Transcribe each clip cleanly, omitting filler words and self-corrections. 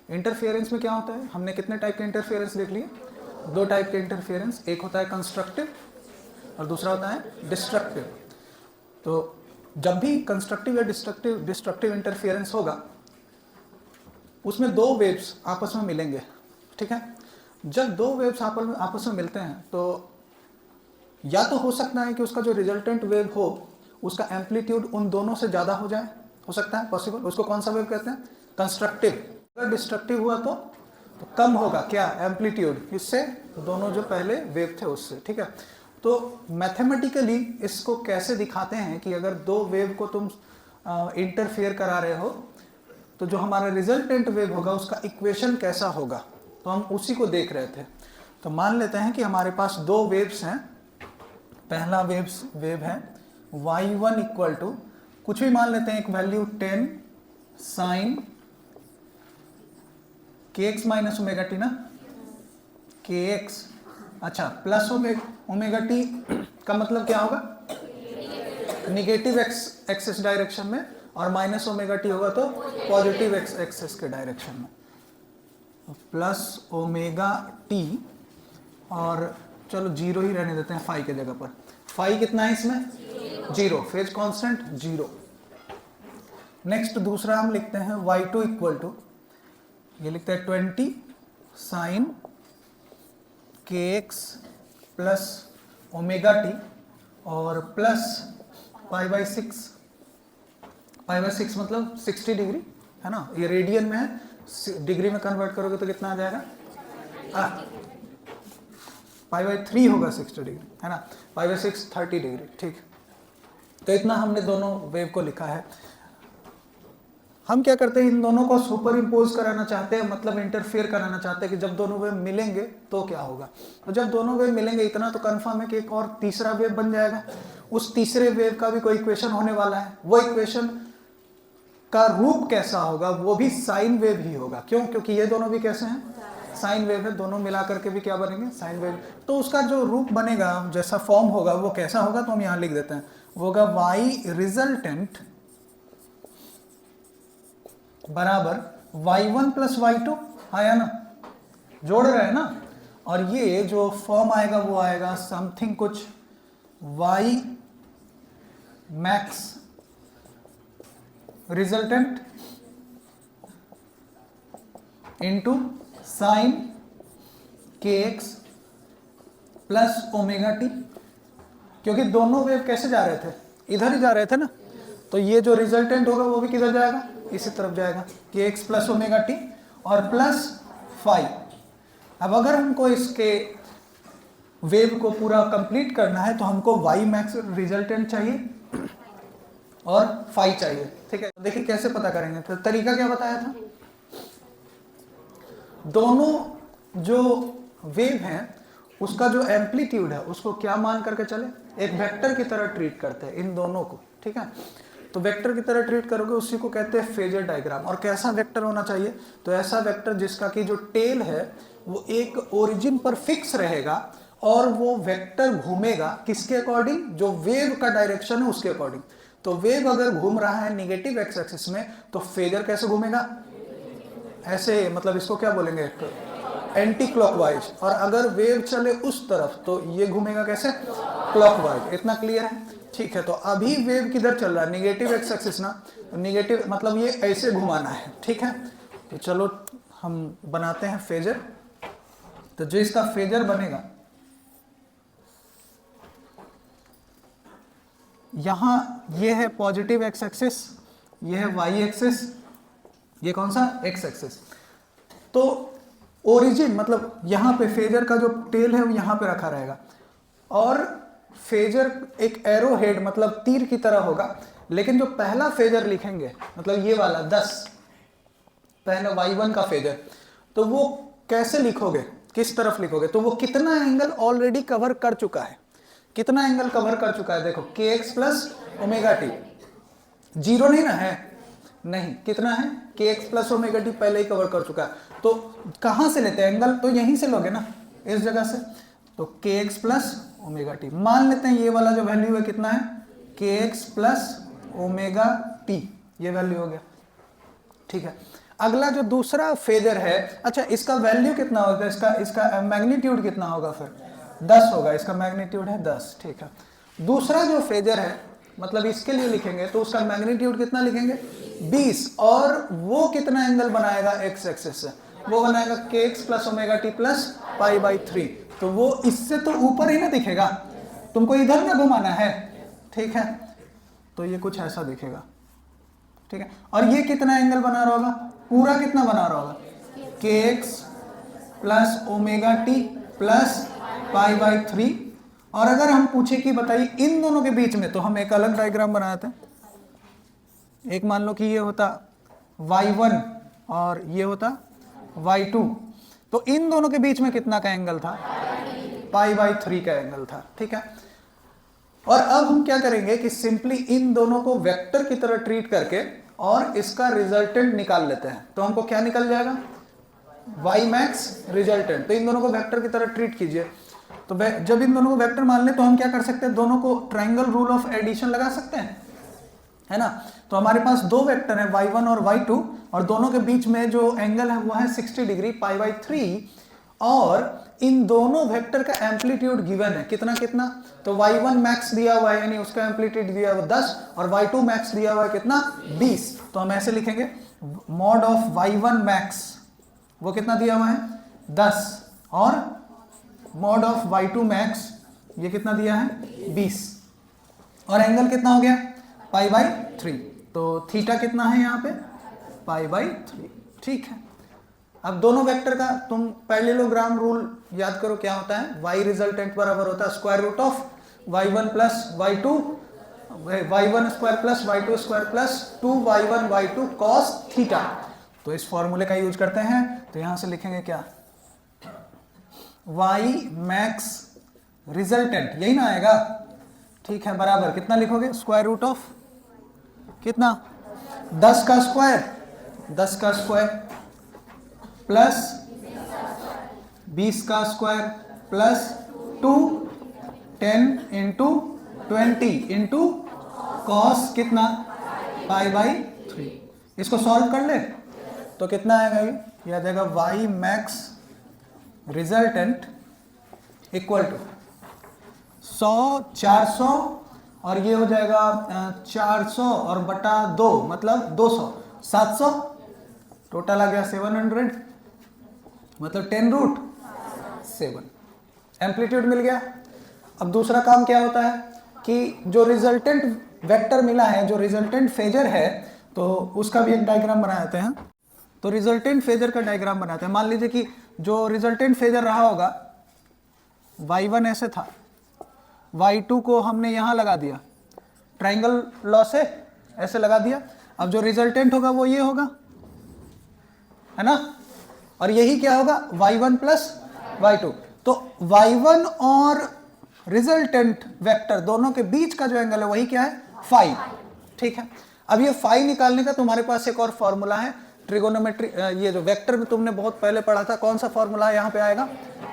Interference में क्या होता है, हमने कितने टाइप के इंटरफेरेंस देख लिए, 2 टाइप के इंटरफेरेंस, एक होता है कंस्ट्रक्टिव और दूसरा होता है डिस्ट्रक्टिव। तो जब भी कंस्ट्रक्टिव या डिस्ट्रक्टिव इंटरफेरेंस होगा उसमें 2 वेव्स आपस में मिलेंगे, ठीक है। जब 2 वेव्स आपस में मिलते हैं तो या तो हो सकता है कि उसका जो रिजल्टेंट वेव हो उसका एम्पलीट्यूड उन दोनों से ज़्यादा हो जाए, हो सकता है पॉसिबल, उसको कौन सा वेव कहते हैं, कंस्ट्रक्टिव। अगर डिस्ट्रक्टिव हुआ तो कम होगा क्या, एम्पलीट्यूड, इससे दोनों जो पहले वेव थे उससे, ठीक है। तो मैथमेटिकली इसको कैसे दिखाते हैं कि अगर 2 वेव को तुम इंटरफेयर करा रहे हो तो जो हमारा रिजल्टेंट वेव होगा उसका इक्वेशन कैसा होगा, तो हम उसी को देख रहे थे। तो मान लेते हैं कि हमारे पास 2 वेव्स हैं। पहला वेव है y1 इक्वल टू कुछ भी मान लेते हैं, एक value 10 sine kx minus omega t ना, kx, अच्छा प्लस ओमेगा टी का मतलब क्या होगा, निगेटिव एक्सिस डायरेक्शन में, और माइनस ओमेगा टी होगा तो पॉजिटिव एक्सिस के डायरेक्शन में, प्लस ओमेगा टी, और चलो 0 ही रहने देते हैं फाई के जगह पर। फाई कितना है इसमें, 0, फेज कांस्टेंट 0। नेक्स्ट दूसरा हम लिखते हैं y2 इक्वल टू, ये लिखते हैं 20 sine kx plus omega t और प्लस पाई बाई 6 मतलब 60 डिग्री है ना, ये रेडियन में है, डिग्री में कन्वर्ट करोगे तो कितना आ जाएगा, पाई बाई 3 होगा 60 डिग्री है ना, पाई बाई 6 30 डिग्री, ठीक। तो इतना हमने दोनों वेव को लिखा है। हम क्या करते हैं, इन दोनों को सुपर इम्पोज कराना चाहते हैं, मतलब इंटरफेयर कराना चाहते हैं कि जब दोनों वेव मिलेंगे तो क्या होगा। तो जब दोनों वेव मिलेंगे इतना तो कंफर्म है कि एक और तीसरा वेव बन जाएगा, उस तीसरे वेव का भी कोई इक्वेशन होने वाला है। वो इक्वेशन का रूप कैसा होगा, वो भी साइन वेव ही होगा। क्यों, क्योंकि ये दोनों भी कैसे हैं, साइन वेव है, दोनों मिला करके भी क्या बनेंगे, साइन वेव। तो उसका जो रूप बनेगा, जैसा फॉर्म होगा वो कैसा होगा, तो हम यहाँ लिख देते हैं, वो होगा y रिजल्टेंट बराबर y1 प्लस y2, आया ना, जोड़ रहे हैं ना, और ये जो फॉर्म आएगा वो आएगा समथिंग कुछ y max resultant into sine kx plus omega T, क्योंकि दोनों वेव कैसे जा रहे थे, इधर ही जा रहे थे ना, तो ये जो रिजल्टेंट होगा वो भी किधर जाएगा, इसी तरफ जाएगा, kx प्लस ओमेगा टी और प्लस फाई। अब अगर हमको इसके वेव को पूरा कंप्लीट करना है तो हमको y मैक्स रिजल्टेंट चाहिए और फाई चाहिए, ठीक है। देखिए कैसे पता करेंगे, तो तरीका क्या बताया था, दोनों जो वेव हैं उसका जो एम्पलीट्यूड है उसको क्या मान करके चले, एक वेक्टर की तरह ट्रीट करते हैं इन दोनों को, ठीक है। तो वेक्टर की तरह ट्रीट करोगे उसी को कहते हैं फेजर डायग्राम। और कैसा वेक्टर होना चाहिए, तो ऐसा वेक्टर जिसका कि जो टेल है वो एक ओरिजिन पर फिक्स रहेगा और वो वेक्टर घूमेगा किसके अकॉर्डिंग, जो वेव का डायरेक्शन है उसके अकॉर्डिंग। तो वेव अगर घूम रहा है निगेटिव एक्स एक्सिस में तो फेजर कैसे घूमेगा, ऐसे, मतलब इसको क्या बोलेंगे, एंटी क्लॉकवाइज। और अगर वेव चले उस तरफ तो ये घूमेगा कैसे, क्लॉकवाइज। इतना क्लियर है, ठीक है। तो अभी वेव किधर चल रहा है, निगेटिव एक्स एक्सिस ना, तो निगेटिव मतलब ये ऐसे घुमाना है, ठीक है। तो चलो हम बनाते हैं फेजर। तो जो इसका फेजर बनेगा, यहां ये है पॉजिटिव एक्स एक्सिस, ये है वाई एक्सिस, ये कौन सा, एक्स एक्सिस। तो ओरिजिन मतलब यहां पे फेजर का जो टेल है वो यहां पे रखा रहेगा, और फेजर एक एरो हेड मतलब तीर की तरह होगा। लेकिन जो पहला फेजर लिखेंगे, मतलब ये वाला 10, पहला y1 का फेजर, तो वो कैसे लिखोगे, किस तरफ लिखोगे, तो वो कितना एंगल ऑलरेडी कवर कर चुका है, कितना एंगल कवर कर चुका है, देखो kx प्लस ओमेगा टी, 0 नहीं ना है, नहीं, कितना है, kx प्लस ओमेगा टी पहले ही कवर कर चुका है। तो कहां से लेते हैं एंगल, तो यहीं से लोगे ना, इस जगह से। तो kx प्लस ओमेगा टी, मान लेते हैं ये वाला जो वैल्यू है कितना है, kx प्लस ओमेगा टी, ये वैल्यू हो गया, ठीक है। अगला जो दूसरा फेजर है, अच्छा इसका वैल्यू कितना होगा, इसका मैग्नीट्यूड कितना होगा, फिर 10 होगा, इसका मैग्नीट्यूड है 10, ठीक है। दूसरा जो फेजर है, मतलब इसके लिए लिखेंगे तो उसका मैग्नीट्यूड कितना लिखेंगे 20, और वो कितना एंगल बनाएगा एक्स एक्सिस से, वो बनाएगा kx plus omega T plus pi by 3। तो वो इससे तो ऊपर ही ना दिखेगा, तुमको इधर ना घुमाना है, ठीक है। तो ये कुछ ऐसा दिखेगा, ठीक है। और ये कितना एंगल बना रहा होगा, पूरा कितना बना रहा होगा kx plus omega T plus pi by 3। और अगर हम पूछे कि बताइए इन दोनों के बीच में, तो हम एक अलग डायग्राम बनाते हैं। एक मान लो कि ये होता y1 और ये होता y2, तो इन दोनों के बीच में कितना का एंगल था, पाई बाई 3 का एंगल था, ठीक है। और अब हम क्या करेंगे कि सिंपली इन दोनों को वेक्टर की तरह ट्रीट करके और इसका रिजल्टेंट निकाल लेते हैं। तो हमको क्या निकल जाएगा, y मैक्स रिजल्टेंट। तो इन दोनों को वेक्टर की तरह ट्रीट कीजिए। तो जब इन दोनों को वेक्टर मान लें तो हम क्या कर सकते हैं, दोनों को ट्रायंगल रूल ऑफ एडिशन लगा सकते हैं, है ना। तो हमारे पास दो वेक्टर है y1 और y2, और दोनों के बीच में जो एंगल है वो है 60 डिग्री पाई बाई 3, और इन दोनों वेक्टर का एम्पलीट्यूड गिवन है कितना कितना, तो y1 मैक्स दिया हुआ है यानी उसका एम्पलीट्यूड दिया हुआ 10, और y2 मैक्स दिया हुआ है कितना 20। तो हम ऐसे लिखेंगे मॉड ऑफ y1 मैक्स वो कितना दिया हुआ है 10, और मॉड ऑफ y2 मैक्स ये कितना दिया है 20, और एंगल कितना हो गया पाई बाई 3। तो थीटा कितना है यहाँ पे पाई बाई 3, ठीक है। अब दोनों वेक्टर का तुम पैरेललोग्राम रूल याद करो, क्या होता है, y रिजल्टेंट बराबर होता है square root of y1 plus y2, y1 square plus y2 square plus 2y1 y2 cos theta. तो इस फॉर्मूले का यूज करते हैं, तो यहां से लिखेंगे क्या, y मैक्स रिजल्टेंट, यही ना आएगा, ठीक है, बराबर कितना लिखोगे, स्क्वायर रूट ऑफ कितना 10 का स्क्वायर प्लस 20 का square plus 2 10 into 20 into cos कितना पाई बाई 3। इसको सॉल्व कर ले तो कितना आएगा, ये याद आएगा y max resultant equal to 100 400, और ये हो जाएगा 400 और बटा 2 मतलब 200 700, टोटल आ गया 700, मतलब 10 रूट 7, एम्पलीट्यूड मिल गया। अब दूसरा काम क्या होता है कि जो रिजल्टेंट वेक्टर मिला है, जो रिजल्टेंट फेजर है, तो उसका भी एक डायग्राम बनाते हैं। तो रिजल्टेंट फेजर का डायग्राम बनाते हैं। मान लीजिए कि जो रिजल्टेंट फेजर रहा होगा, y1 ऐसे था, y2 को हमने यहाँ लगा दिया, ट्रायंगल लॉ से ऐसे लगा दिया। अब जो रिजल्टेंट होगा वो ये होगा, है ना, और यही क्या होगा y1 प्लस y2। तो y1 और रिजल्टेंट वेक्टर दोनों के बीच का जो एंगल है वही क्या है फाई, ठीक है। अब ये फाई निकालने का तुम्हारे पास एक और फॉर्मूला है, ट्रिगोनोमेट्री, ये जो वेक्टर में तुमने बहुत पहले पढ़ा था, कौन सा फॉर्मूला है यहाँ पे आएगा,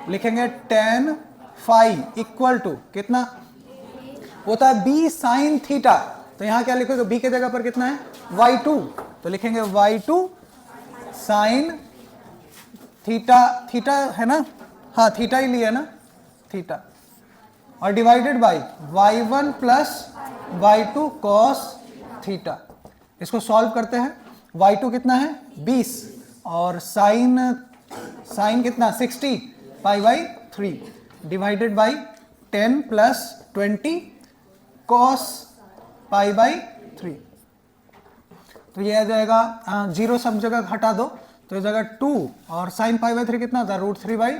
लिखेंगे tan फाई इक्वल टू कितना होता है b साइन थीटा। तो यहाँ क्या लिखोगे, b के जगह पर कितना है y2, तो लिखेंगे y2 साइन थीटा, थीटा है ना, हाँ थीटा ही लिया ना, थीटा, और divided by y1 plus y2 cos theta. इसको सॉल्व करते हैं, y2 कितना है 20, और साइन कितना 60 pi by 3 divided by 10 plus 20 cos pi by 3। तो ये आ जाएगा, जीरो सब जगह हटा दो, तो इस जगह 2, और साइन पाई बाई 3 कितना था √3 बाई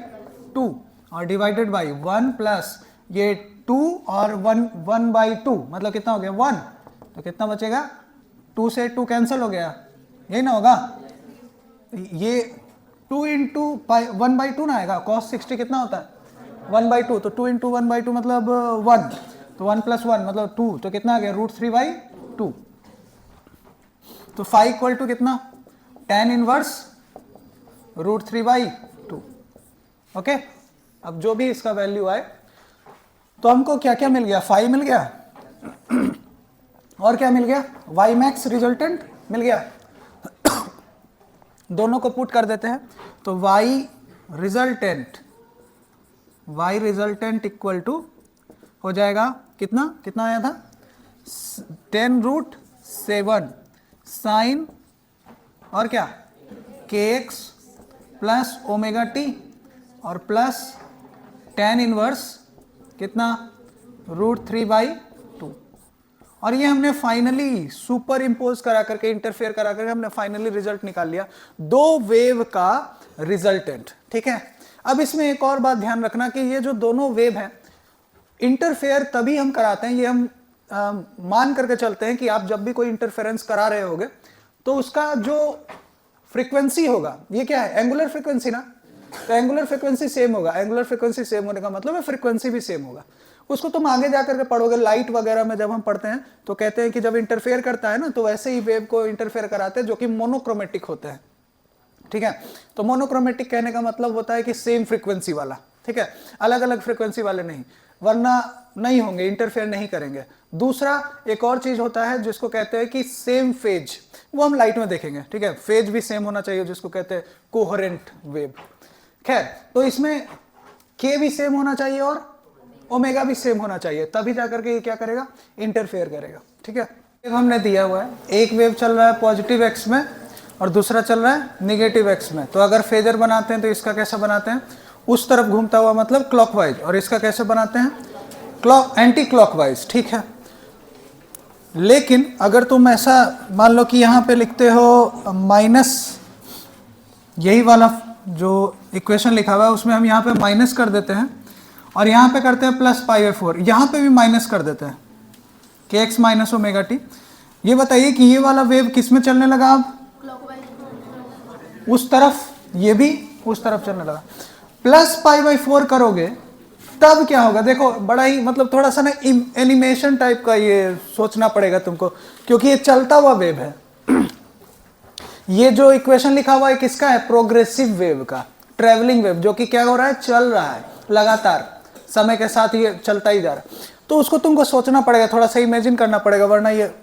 2, और डिवाइडेड बाई 1 प्लस ये 2 और 1 बाई 2 मतलब कितना हो गया 1, तो कितना बचेगा 2 से 2 कैंसिल हो गया, यही ना होगा, ये 2 इंटू 1 बाई 2 ना आएगा, cos 60 कितना होता है 1 बाई 2, तो 2 इंटू 1 बाई 2 मतलब 1, तो 1 प्लस 1 मतलब 2, तो कितना आ गया √3 बाई 2। तो फाई इक्वल टू कितना tan इनवर्स √3 बाई 2, ओके। अब जो भी इसका वैल्यू आए, तो हमको क्या क्या मिल गया, फाई मिल गया और क्या मिल गया, y मैक्स रिजल्टेंट मिल गया, दोनों को पुट कर देते हैं तो y रिजल्टेंट इक्वल टू हो जाएगा कितना कितना आया था 10√7 साइन और क्या kx प्लस ओमेगा टी और प्लस tan इनवर्स कितना √3/2 और ये हमने फाइनली सुपर इम्पोज करा करके इंटरफेयर करा करके हमने फाइनली रिजल्ट निकाल लिया दो वेव का रिजल्टेंट। ठीक है, अब इसमें एक और बात ध्यान रखना कि ये जो दोनों वेव हैं इंटरफेयर तभी हम कराते हैं, ये हम मान करके चलते हैं कि आप जब भी कोई इंटरफेरेंस करा रहे होगे तो उसका जो फ्रीक्वेंसी होगा ये क्या है एंगुलर फ्रीक्वेंसी ना, तो एंगुलर फ्रीक्वेंसी सेम होगा। एंगुलर फ्रीक्वेंसी सेम होने का मतलब है फ्रीक्वेंसी भी सेम होगा। उसको तुम आगे जाकर के पढ़ोगे, लाइट वगैरह में जब हम पढ़ते हैं तो कहते हैं कि जब इंटरफेयर करता है ना तो वैसे ही वेव को इंटरफेयर कराते हैं जो कि मोनोक्रोमेटिक होते हैं। ठीक है, तो मोनोक्रोमेटिक कहने का मतलब होता है कि सेम फ्रीक्वेंसी वाला। ठीक है, अलग अलग फ्रीक्वेंसी वाले नहीं, वरना नहीं होंगे, इंटरफेयर नहीं करेंगे। दूसरा एक और चीज होता है जिसको कहते हैं कि सेम फेज, वो हम लाइट में देखेंगे। ठीक है, फेज भी सेम होना चाहिए जिसको कहते हैं कोहेरेंट वेव। खैर, तो इसमें के भी सेम होना चाहिए और ओमेगा भी सेम होना चाहिए, तभी जाकर के ये क्या करेगा इंटरफेयर करेगा। ठीक है, हमने दिया हुआ है एक वेव चल रहा है पॉजिटिव एक्स में और दूसरा चल रहा है निगेटिव एक्स में। तो अगर फेजर बनाते हैं तो इसका कैसे बनाते हैं उस तरफ घूमता हुआ मतलब क्लॉकवाइज, और इसका कैसे बनाते हैं एंटी क्लॉकवाइज। ठीक है, लेकिन अगर तुम ऐसा मान लो कि यहाँ पे लिखते हो माइनस, यही वाला जो इक्वेशन लिखा हुआ है उसमें हम यहाँ पे माइनस कर देते हैं और यहाँ पे करते हैं +π/4, यहाँ पे भी माइनस कर देते हैं kx माइनस ओमेगा टी। ये बताइए कि ये वाला वेव किस में चलने लगा अब उस तरफ, ये भी उस तरफ चलने लगा। +π/4 करोगे तब क्या होगा, देखो बड़ा ही मतलब थोड़ा सा ना एनिमेशन टाइप का ये सोचना पड़ेगा तुमको, क्योंकि ये चलता हुआ वेव है। ये जो इक्वेशन लिखा हुआ है किसका है, प्रोग्रेसिव वेव का, ट्रेवलिंग वेव, जो कि क्या हो रहा है चल रहा है लगातार, समय के साथ ये चलता ही जा रहा है। तो उसको तुमको सोचना पड़ेगा, थोड़ा सा इमेजिन करना पड़ेगा, वरना ये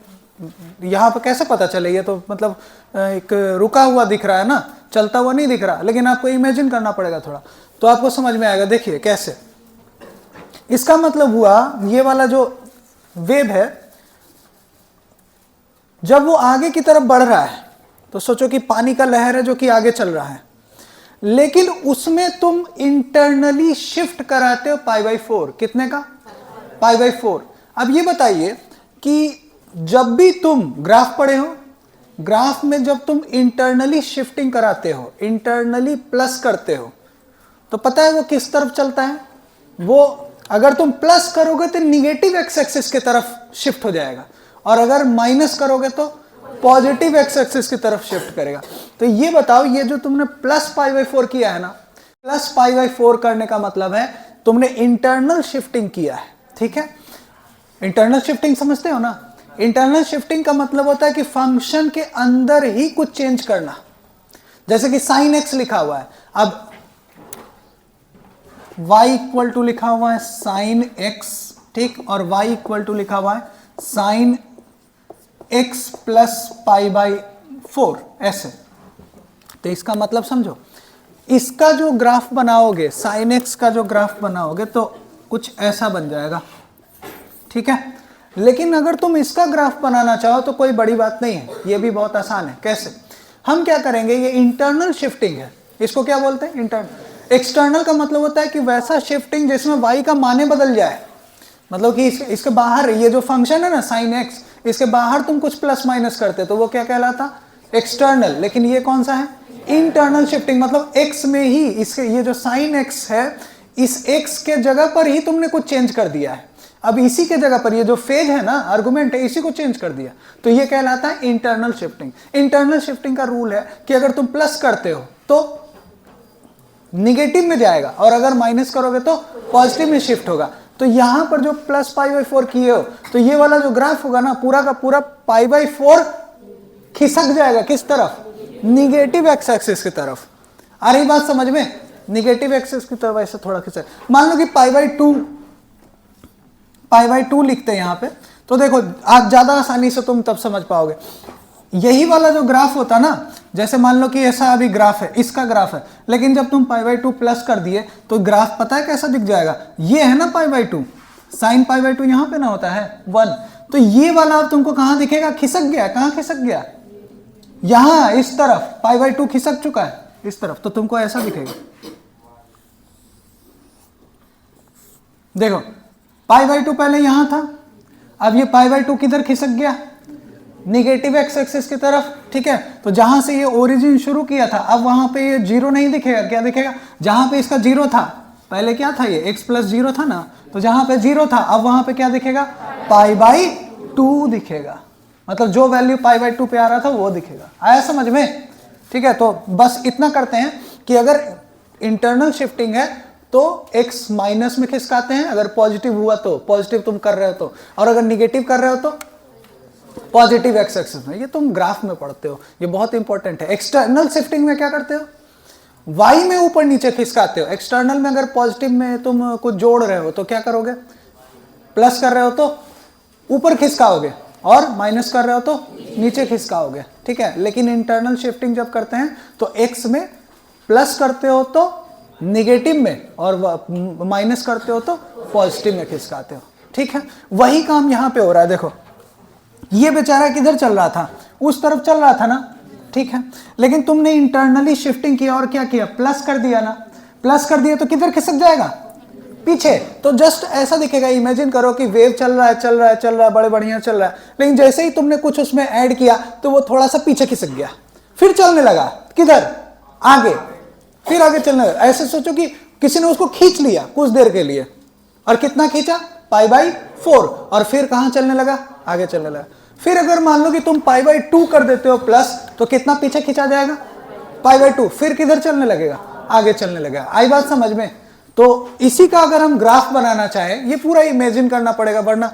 यहाँ पे कैसे पता चले, ये तो मतलब एक रुका हुआ दिख रहा है ना, चलता हुआ नहीं दिख रहा, लेकिन आपको इमेजिन करना पड़ेगा थोड़ा, तो आपको समझ में आएगा। देखिए कैसे, इसका मतलब हुआ ये वाला जो वेव है जब वो आगे की तरफ बढ़ रहा है तो सोचो कि पानी का लहर है जो कि आगे चल रहा है, लेकिन उसमें तुम इंटरनली शिफ्ट कराते हो π/4, कितने का π/4। अब ये बताइए कि जब भी तुम ग्राफ पढ़े हो, ग्राफ में जब तुम इंटरनली शिफ्टिंग कराते हो, इंटरनली प्लस करते हो, तो पता है वो किस तरफ चलता है, वो अगर तुम प्लस करोगे तो निगेटिव एक्स एक्सिस की तरफ शिफ्ट हो जाएगा, और अगर माइनस करोगे तो पॉजिटिव एक्स एक्सिस की तरफ शिफ्ट करेगा। तो ये बताओ, ये जो तुमने +π/4 किया है ना, +π/4 करने का मतलब है तुमने इंटरनल शिफ्टिंग किया है। ठीक है, इंटरनल शिफ्टिंग समझते हो ना, इंटरनल शिफ्टिंग का मतलब होता है कि फंक्शन के अंदर ही कुछ चेंज करना। जैसे कि sin x लिखा हुआ है, अब y इक्वल टू लिखा हुआ है sin x, ठीक, और y इक्वल टू लिखा हुआ है sin x प्लस π/4, ऐसे। तो इसका मतलब समझो, इसका जो ग्राफ बनाओगे, sin x का जो ग्राफ बनाओगे तो कुछ ऐसा बन जाएगा। ठीक है, लेकिन अगर तुम इसका ग्राफ बनाना चाहो तो कोई बड़ी बात नहीं है, ये भी बहुत आसान है। कैसे, हम क्या करेंगे, ये इंटरनल शिफ्टिंग है, इसको क्या बोलते हैं इंटरनल। एक्सटर्नल का मतलब होता है कि वैसा शिफ्टिंग जिसमें y का माने बदल जाए, मतलब कि इसके बाहर ये जो फंक्शन है ना sin x, इसके बाहर तुम कुछ प्लस माइनस करते तो वो क्या कहलाता, एक्सटर्नल। लेकिन ये कौन सा है, इंटरनल शिफ्टिंग, मतलब x में ही इसके ये जो sin x है, इस x के जगह पर ही तुमने कुछ चेंज कर दिया है। अब इसी के जगह पर ये जो फेज है ना, आर्गुमेंट है, इसी को चेंज कर दिया, तो ये कहलाता है इंटरनल शिफ्टिंग। इंटरनल शिफ्टिंग का रूल है कि अगर तुम प्लस करते हो तो निगेटिव में जाएगा, और अगर माइनस करोगे तो पॉजिटिव में शिफ्ट होगा। तो यहां पर जो +π/4 किए हो तो ये वाला जो ग्राफ होगा ना, पूरा का पूरा π/4 खिसक जाएगा, किस तरफ, निगेटिव एक्स एक्सिस की तरफ। आ रही बात समझ में, निगेटिव एक्सिस की तरफ ऐसे थोड़ा खिसक। मान लो कि π/2 लिखते हैं यहां पे, तो देखो आज ज्यादा आसानी से तुम तब समझ पाओगे। यही वाला जो ग्राफ होता ना, जैसे मान लो कि ऐसा अभी ग्राफ है, इसका ग्राफ है, लेकिन जब तुम π/2 प्लस कर दिए तो ग्राफ पता है कैसा दिख जाएगा, ये है ना π/2, साइन π/2 यहाँ पे ना होता है 1, तो ये वाला अब तुमको कहाँ दिखेगा, खिसक गया, कहाँ खिसक गया, यहाँ इस तरफ π/2 खिसक चुका है इस तरफ, तो तुमको ऐसा दिखेगा। देखो π/2 पहले यहां था, अब ये π/2 किधर खिसक गया, निगेटिव एक्स एक्सिस की तरफ, ठीक है। तो जहां से ये ओरिजिन शुरू किया था, अब वहां पे ये जीरो नहीं दिखेगा, क्या दिखेगा, जहां पे इसका जीरो था, पहले क्या था, ये x प्लस जीरो था ना, तो जहां पे जीरो था अब वहां पे क्या दिखेगा, π/2 दिखेगा, मतलब जो वैल्यू π/2 पे आ रहा था वो दिखेगा। आया समझ में, ठीक है। तो बस इतना करते हैं कि अगर इंटरनल शिफ्टिंग है तो x माइनस में खिसकाते हैं, अगर पॉजिटिव हुआ तो पॉजिटिव तुम कर रहे हो तो, और अगर निगेटिव कर रहे हो तो पॉजिटिव एक्स एक्सिस में। ये तुम ग्राफ में पढ़ते हो, ये बहुत इंपॉर्टेंट है। एक्सटर्नल शिफ्टिंग में क्या करते हो, y में ऊपर नीचे खिसकाते हो। एक्सटर्नल में अगर पॉजिटिव में तुम कुछ जोड़ रहे हो तो क्या करोगे, प्लस कर रहे हो तो ऊपर खिसकाओगे, और माइनस कर रहे हो तो नीचे खिसकाओगे, ठीक है। लेकिन इंटरनल शिफ्टिंग जब करते हैं तो x में प्लस करते हो तो निगेटिव में, और माइनस करते हो तो पॉजिटिव में खिसकाते हो, ठीक है। वही काम यहां पे हो रहा है। देखो ये बेचारा किधर चल रहा था, उस तरफ चल रहा था ना, ठीक है। लेकिन तुमने इंटरनली शिफ्टिंग किया और क्या किया, प्लस कर दिया ना, प्लस कर दिया तो किधर खिसक जाएगा, पीछे। तो जस्ट ऐसा दिखेगा, इमेजिन करो कि वेव चल रहा है चल रहा है चल रहा है, बड़े बढ़िया चल रहा है, लेकिन जैसे ही तुमने कुछ उसमें ऐड किया तो वो थोड़ा सा पीछे खिसक गया, फिर चलने लगा, किधर, आगे, फिर आगे चलने लगा। ऐसे सोचो कि किसी ने उसको खींच लिया कुछ देर के लिए, और कितना खींचा, π/4, और फिर कहां चलने लगा, आगे चलने लगा। फिर अगर मान लो कि तुम π/2 कर देते हो प्लस, तो कितना पीछे खींचा जाएगा, π/2, फिर किधर चलने लगेगा, आगे चलने लगेगा। आई बात समझ में। तो इसी का अगर हम ग्राफ बनाना चाहें, ये पूरा इमेजिन करना पड़ेगा, वरना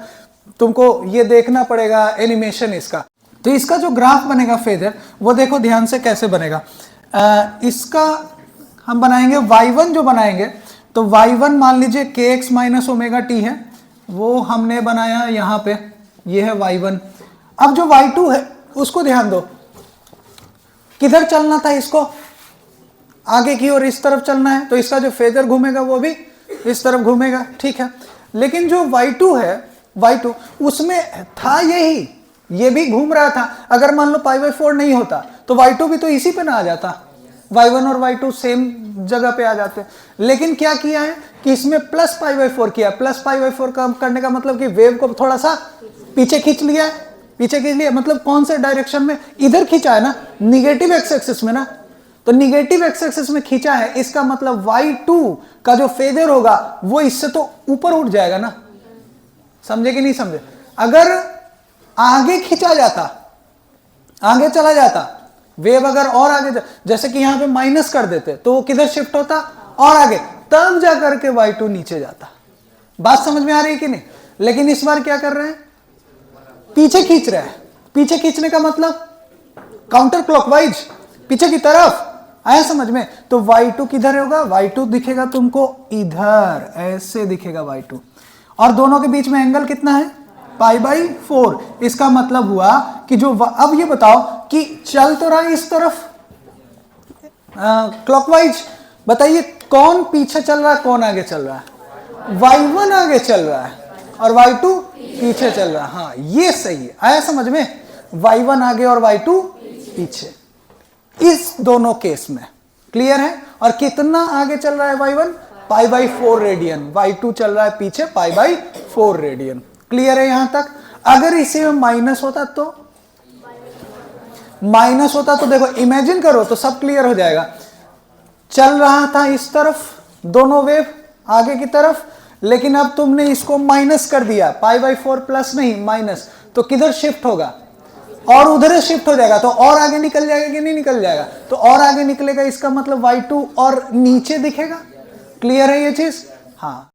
तुमको ये देखना पड़ेगा एनिमेशन इसका। तो इसका जो ग्राफ बनेगा फेजर, वो देखो ध्यान से कैसे बनेगा। इसका हम बनाएंगे y1, जो बनाएंगे तो y1 मान लीजिए kx माइनस ओमेगा टी है, वो हमने बनाया यहाँ पे, ये है y1। अब जो y2 है उसको ध्यान दो, किधर चलना था इसको, आगे की ओर इस तरफ चलना है, तो इसका जो फेजर घूमेगा वो भी इस तरफ घूमेगा, ठीक है। लेकिन जो y2 है, y2 उसमें था यही, ये भी घूम रहा था। अगर मान लो π/4 नहीं होता तो y2 भी तो इसी पे ना आ जाता, y1 और y2 सेम जगह पे आ जाते। लेकिन क्या किया है कि इसमें प्लस π/4 किया। प्लस π/4 का करने का मतलब कि वेव को थोड़ा सा पीछे खींच लिया, पीछे खींच लिया, मतलब कौन से डायरेक्शन में, इधर खींचा है ना, निगेटिव एक्स एक्सिस में ना, तो निगेटिव एक्स एक्सिस में खींचा है, इसका मतलब y2 का जो फेजर होगा वो इससे तो ऊपर उठ जाएगा ना। समझे कि नहीं समझे। अगर आगे खींचा जाता, आगे चला जाता वेव, अगर और आगे, जैसे कि यहां पे माइनस कर देते तो वो किधर शिफ्ट होता, और आगे, तब जा करके y2 नीचे जाता। बात समझ में आ रही है कि नहीं। लेकिन इस बार क्या कर रहे हैं, पीछे खींच रहे हैं। पीछे खींचने का मतलब काउंटर क्लॉकवाइज, पीछे की तरफ। आया समझ में। तो y2 किधर होगा, y2 दिखेगा तुमको इधर, ऐसे दिखेगा y2, और दोनों के बीच में एंगल कितना है, π/4। इसका मतलब हुआ कि जो अब ये बताओ कि चल तो रहा है इस तरफ क्लॉकवाइज, बताइए कौन पीछे चल रहा है, कौन आगे चल रहा है, y1 आगे चल रहा है और y2 पीछे चल रहा है। हाँ ये सही है, आया समझ में। y1 आगे और y2 पीछे, इस दोनों केस में क्लियर है। और कितना आगे चल रहा है y1, π/4 रेडियन, y2 चल रहा है पीछे π/4 रेडियन। क्लियर है यहां तक। अगर इसी में माइनस होता तो, माइनस होता तो देखो इमेजिन करो तो सब क्लियर हो जाएगा। चल रहा था इस तरफ दोनों वेव आगे की तरफ, लेकिन अब तुमने इसको माइनस कर दिया, π/4 प्लस नहीं माइनस, तो किधर शिफ्ट होगा, और उधर शिफ्ट हो जाएगा, तो और आगे निकल जाएगा कि नहीं निकल जाएगा, तो और आगे निकलेगा। इसका मतलब y2 और नीचे दिखेगा। क्लियर है ये चीज। हाँ